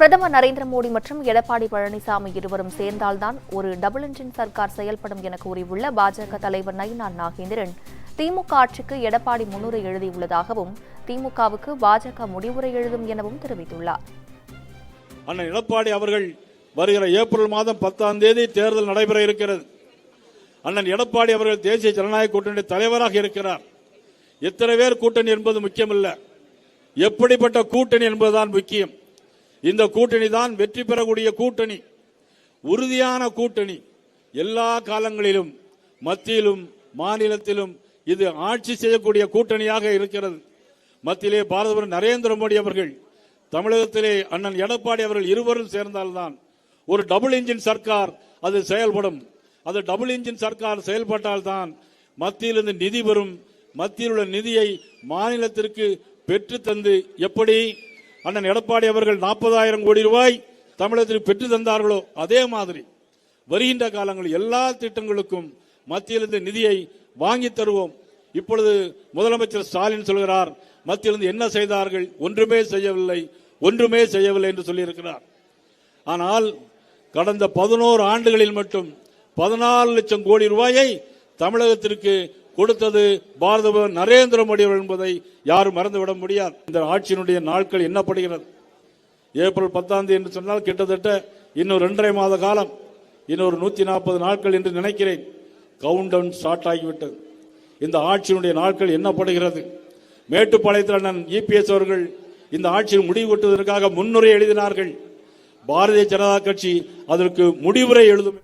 பிரதமர் நரேந்திர மோடி மற்றும் எடப்பாடி பழனிசாமி இருவரும் சேர்ந்தால்தான் ஒரு டபுள் இன்ஜின் சர்க்கார் செயல்படும் என கூறியுள்ள பாஜக தலைவர் நயினார் நாகேந்திரன், திமுக ஆட்சிக்கு எடப்பாடி முன்னுரை எழுதியுள்ளதாகவும் திமுகவுக்கு பாஜக முடிவுரை எழுதும் எனவும் தெரிவித்துள்ளார். அண்ணன் எடப்பாடி அவர்கள் வருகிற ஏப்ரல் மாதம் 10ஆம் தேதி தேர்தல் நடைபெற இருக்கிறது. அண்ணன் எடப்பாடி அவர்கள் தேசிய ஜனநாயக கூட்டணி தலைவராக இருக்கிறார். எத்தனை பேர் கூட்டணி என்பது முக்கியமல்ல, எப்படிப்பட்ட கூட்டணி என்பதுதான் முக்கியம். இந்த கூட்டணி தான் வெற்றி பெறக்கூடிய கூட்டணி, உறுதியான கூட்டணி. எல்லா காலங்களிலும் மத்தியிலும் மாநிலத்திலும் இது ஆட்சி செய்யக்கூடிய கூட்டணியாக இருக்கிறது. மத்தியிலே பாரத நரேந்திர மோடி அவர்கள், தமிழகத்திலே அண்ணன் எடப்பாடி அவர்கள் இருவரும் சேர்ந்தால்தான் ஒரு டபுள் இன்ஜின் சர்க்கார் அது செயல்படும். அது டபுள் இன்ஜின் சர்க்கார் செயல்பட்டால்தான் மத்தியிலிருந்து நிதி வரும். மத்தியில் உள்ள நிதியை மாநிலத்திற்கு பெற்று தந்து, எப்படி அண்ணன் எடப்பாடி அவர்கள் 40,000 கோடி ரூபாய் தமிழகத்திற்கு பெற்று தந்தார்களோ அதே மாதிரி வருகின்ற காலங்களில் எல்லா திட்டங்களுக்கும் மத்தியிலிருந்து நிதியை வாங்கி தருவோம். இப்பொழுது முதலமைச்சர் ஸ்டாலின் சொல்கிறார், மத்தியிலிருந்து என்ன செய்தார்கள்? ஒன்றுமே செய்யவில்லை, ஒன்றுமே செய்யவில்லை என்று சொல்லியிருக்கிறார். ஆனால் கடந்த 11 ஆண்டுகளில் மட்டும் 14 லட்சம் கோடி ரூபாயை தமிழகத்திற்கு கொடுத்தது பாரத நரேந்திர மோடி அவர்கள் என்பதை யாரும் மறந்துவிட முடியாது. இந்த ஆட்சியினுடைய நாட்கள் எண்ணப்படுகிறது. ஏப்ரல் 10ஆம் தேதி என்று சொன்னால் கிட்டத்தட்ட இன்னும் 2.5 மாத காலம், இன்னொரு 140 நாட்கள் என்று நினைக்கிறேன். கவுண்ட் டவுன் ஸ்டார்ட் ஆகிவிட்டது. இந்த ஆட்சியினுடைய நாட்கள் எண்ணப்படுகிறது. மேட்டுப்பாளையத்தில் அண்ணன் இபிஎஸ் அவர்கள் இந்த ஆட்சியில் முடிவு கட்டுவதற்காக முன்னுரை எழுதினார்கள். பாரதிய ஜனதா கட்சி அதற்கு முடிவுரை எழுதும்.